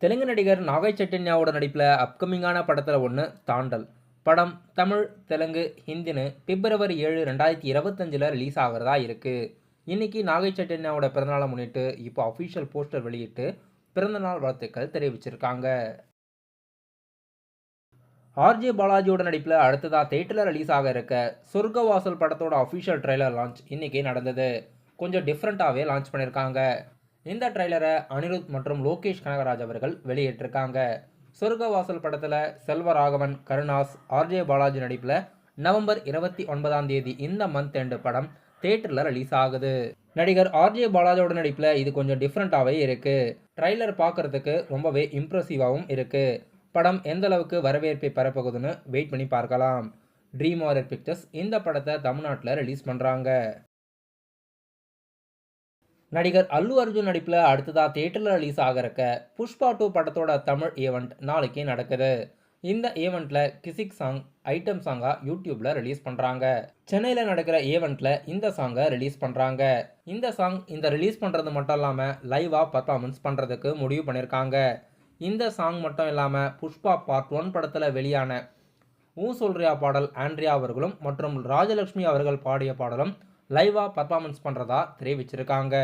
தெலுங்கு நடிகர் நாகை சைத்தன்யாவோட நடிப்பில் அப்கமிங்கான படத்தில் ஒன்று தாண்டல். படம் தமிழ், தெலுங்கு, ஹிந்தின்னு February 7, 2025 ரிலீஸ் ஆகிறதா இருக்குது. இன்னைக்கு நாகை சைத்தன்யாவோட பிறந்தநாளை முன்னிட்டு இப்போ அஃபிஷியல் போஸ்டர் வெளியிட்டு பிறந்தநாள் வாழ்த்துக்கள் தெரிவிச்சிருக்காங்க. ஆர்ஜே பாலாஜியோட நடிப்பில் அடுத்ததாக தேட்டரில் ரிலீஸ் ஆக இருக்க சொர்க்கவாசல் படத்தோட அஃபிஷியல் ட்ரெய்லர் லான்ச் இன்னைக்கு நடந்தது. கொஞ்சம் டிஃப்ரெண்ட்டாகவே லான்ச் பண்ணியிருக்காங்க. இந்த ட்ரெய்லரை அனிருத் மற்றும் லோகேஷ் கனகராஜ் அவர்கள் வெளியிட்டிருக்காங்க. சொர்க்கவாசல் படத்தில் செல்வராகவன், கருணாஸ், ஆர்ஜே பாலாஜி நடிப்பில் November 29 இந்த மந்த் எண்டு படம் தேட்டரில் ரிலீஸ் ஆகுது. நடிகர் ஆர்ஜே பாலாஜியோட நடிப்பில் இது கொஞ்சம் டிஃப்ரெண்ட்டாகவே இருக்குது. ட்ரெய்லர் பார்க்குறதுக்கு ரொம்பவே இம்ப்ரெசிவாகவும் இருக்குது. படம் எந்த அளவுக்கு வரவேற்பை பெறப்போகுதுன்னு வெயிட் பண்ணி பார்க்கலாம். ட்ரீம் வாரியர் பிக்சர்ஸ் இந்த படத்தை தமிழ்நாட்டில் ரிலீஸ் பண்ணுறாங்க. நடிகர் அல்லு அர்ஜுன் நடிப்பில் அடுத்ததாக தேட்டரில் ரிலீஸ் ஆக இருக்க புஷ்பா 2 படத்தோட தமிழ் ஈவெண்ட் நாளைக்கு நடக்குது. இந்த ஈவெண்ட்டில் கிசிக் சாங் ஐட்டம் சாங்காக யூடியூப்பில் ரிலீஸ் பண்ணுறாங்க. சென்னையில் நடக்கிற ஈவெண்ட்டில் இந்த சாங்கை ரிலீஸ் பண்ணுறாங்க. இந்த சாங் ரிலீஸ் பண்ணுறது மட்டும் இல்லாமல் லைவாக பர்ஃபார்மன்ஸ் பண்ணுறதுக்கு முடிவு பண்ணியிருக்காங்க. இந்த சாங் மட்டும் இல்லாமல் புஷ்பா பார்ட் 1 படத்தில் வெளியான ஊ சொல்றியா பாடல் ஆண்ட்ரியா அவர்களும் மற்றும் ராஜலட்சுமி அவர்கள் பாடிய பாடலும் லைவாக பர்ஃபார்மன்ஸ் பண்ணுறதா தெரிவிச்சிருக்காங்க.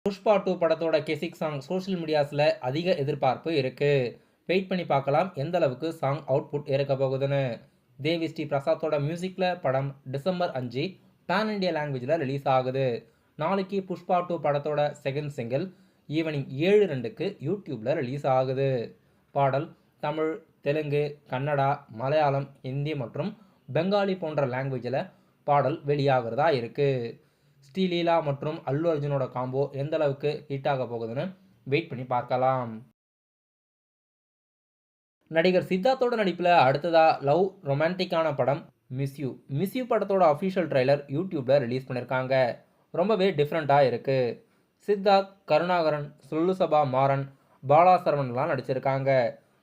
புஷ்பா 2 படத்தோட கிசிக் சாங் சோஷியல் மீடியாஸில் அதிக எதிர்பார்ப்பு இருக்குது. வெயிட் பண்ணி பார்க்கலாம் எந்த அளவுக்கு சாங் அவுட்புட் இருக்க போகுதுன்னு. தேவி ஸ்ரீ பிரசாத்தோட மியூசிக்கில் படம் December 5 பேன் இண்டியா லாங்குவேஜில் ரிலீஸ் ஆகுது. நாளைக்கு புஷ்பா 2 படத்தோட செகண்ட் சிங்கிள் ஈவினிங் 7:02க்கு யூடியூப்பில் ரிலீஸ் ஆகுது. பாடல் தமிழ், தெலுங்கு, கன்னடா, மலையாளம், ஹிந்தி மற்றும் பெங்காலி போன்ற லாங்குவேஜில் பாடல் வெளியாகிறதா இருக்குது. ஸ்ரீலீலா மற்றும் அல்லு அர்ஜுனோட காம்போ எந்த அளவுக்கு ஹிட் ஆக போகுதுன்னு வெயிட் பண்ணி பார்க்கலாம். நடிகர் சித்தார்த்தோட நடிப்பில் அடுத்ததாக லவ் ரொமான்டிக்கான படம் மிஸ் யூ படத்தோட அஃபிஷியல் ட்ரெய்லர் யூடியூப்பில் ரிலீஸ் பண்ணியிருக்காங்க. ரொம்பவே டிஃப்ரெண்ட்டாக இருக்குது. சித்தார்த், கருணாகரன், சொல்லுசபா மாறன், பாலா சரவணன்லாம் நடிச்சிருக்காங்க.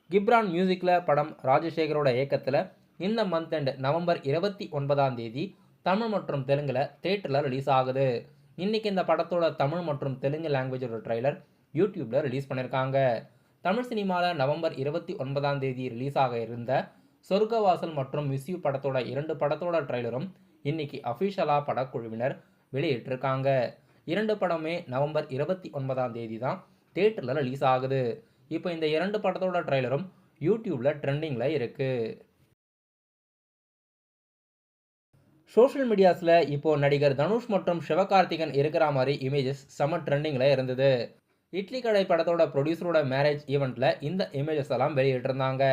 கிப்ரான் மியூசிக்கில் படம் ராஜசேகரோட இயக்கத்தில் இந்த மந்த் எண்ட் November 29 தமிழ் மற்றும் தெலுங்கில் தேட்டரில் ரிலீஸ் ஆகுது. இன்றைக்கி இந்த படத்தோட தமிழ் மற்றும் தெலுங்கு லாங்குவேஜோட ட்ரெய்லர் யூடியூப்பில் ரிலீஸ் பண்ணியிருக்காங்க. தமிழ் சினிமாவில் November 29 ரிலீஸ் ஆக இருந்த சொர்க்கவாசல் மற்றும் மிஸ் யூ படத்தோட 2 படத்தோட ட்ரெய்லரும் இன்னைக்கு அஃபிஷியலாக படக்குழுவினர் வெளியிட்டிருக்காங்க. 2 படமே November 29 தான் தேட்டரில் ரிலீஸ் ஆகுது. இப்போ இந்த 2 படத்தோட ட்ரெய்லரும் யூடியூப்பில் ட்ரெண்டிங்கில் இருக்குது. சோஷியல் மீடியாஸில் இப்போது நடிகர் தனுஷ் மற்றும் சிவகார்த்திகன் இருக்கிற மாதிரி இமேஜஸ் செம ட்ரெண்டிங்கில் இருந்தது. இட்லி கடை படத்தோட ப்ரொடியூசரோட மேரேஜ் ஈவெண்ட்டில் இந்த இமேஜஸ் எல்லாம் வெளியிட்டிருந்தாங்க.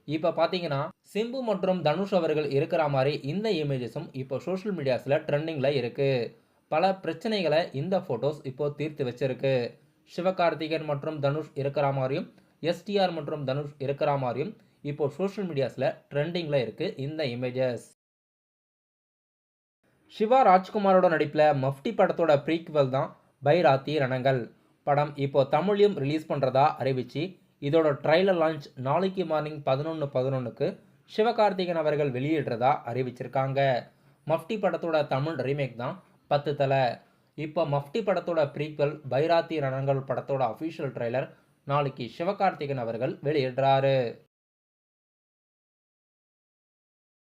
இப்போ பார்த்தீங்கன்னா சிம்பு மற்றும் தனுஷ் அவர்கள் இருக்கிற மாதிரி இந்த இமேஜஸும் இப்போ சோஷியல் மீடியாஸில் ட்ரெண்டிங்கில் இருக்குது. பல பிரச்சனைகளை இந்த ஃபோட்டோஸ் இப்போது தீர்த்து வச்சிருக்கு. சிவகார்த்திகன் மற்றும் தனுஷ் இருக்கிற மாதிரியும் எஸ்டிஆர் மற்றும் தனுஷ் இருக்கிற மாதிரியும் இப்போது சோஷியல் மீடியாஸில் ட்ரெண்டிங்கில் இருக்குது இந்த இமேஜஸ். சிவா ராஜ்குமாரோட நடிப்பில் மஃப்டி படத்தோட ப்ரீக்வல் தான் பைராத்தி ரணங்கள். படம் இப்போ தமிழையும் ரிலீஸ் பண்ணுறதா அறிவிச்சு இதோட ட்ரைலர் லான்ச் நாளைக்கு மார்னிங் 11:11க்கு சிவகார்த்திகன் அவர்கள் வெளியிடுறதா அறிவிச்சிருக்காங்க. மஃப்டி படத்தோட தமிழ் ரீமேக் தான் 10 தலை. இப்போ மஃப்டி படத்தோட ப்ரீக்வல் பைராத்தி ரணங்கள் படத்தோட அஃபிஷியல் ட்ரெய்லர் நாளைக்கு சிவகார்த்திகன் அவர்கள் வெளியிடுறாரு.